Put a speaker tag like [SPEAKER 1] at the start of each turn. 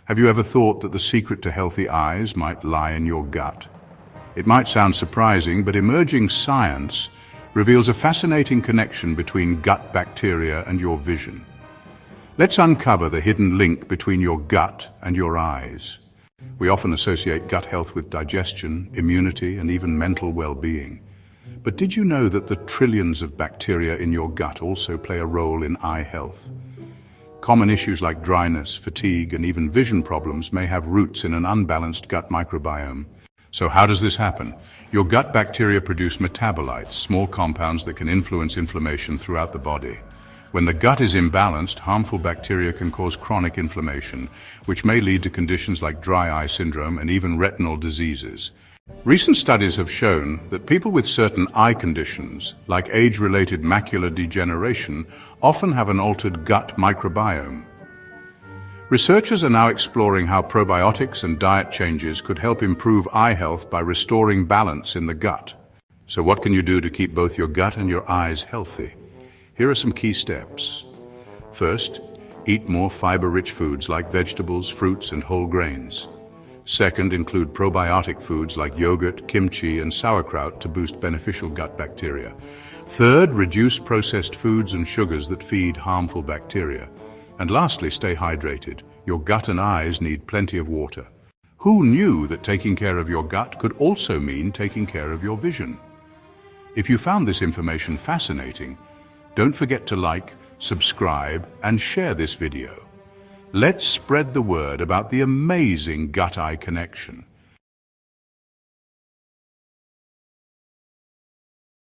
[SPEAKER 1] Have you ever thought that the secret to healthy eyes might lie in your gut? It might sound surprising, but emerging science reveals a fascinating connection between gut bacteria and your vision. Let's uncover the hidden link between your gut and your eyes. We often associate gut health with digestion, immunity, and even mental well-being. But did you know that the trillions of bacteria in your gut also play a role in eye health? Common issues like dryness, fatigue, and even vision problems may have roots in an unbalanced gut microbiome. So how does this happen? Your gut bacteria produce metabolites, small compounds that can influence inflammation throughout the body. When the gut is imbalanced, harmful bacteria can cause chronic inflammation, which may lead to conditions like dry eye syndrome and even retinal diseases. Recent studies have shown that people with certain eye conditions, like age-related macular degeneration, often have an altered gut microbiome. Researchers are now exploring how probiotics and diet changes could help improve eye health by restoring balance in the gut. So what can you do to keep both your gut and your eyes healthy? Here are some key steps. First, eat more fiber-rich foods like vegetables, fruits, and whole grains. Second, include probiotic foods like yogurt, kimchi, and sauerkraut to boost beneficial gut bacteria. Third, reduce processed foods and sugars that feed harmful bacteria. And lastly, stay hydrated. Your gut and eyes need plenty of water. Who knew that taking care of your gut could also mean taking care of your vision? If you found this information fascinating, don't forget to like, subscribe, and share this video. Let's spread the word about the amazing gut-eye connection.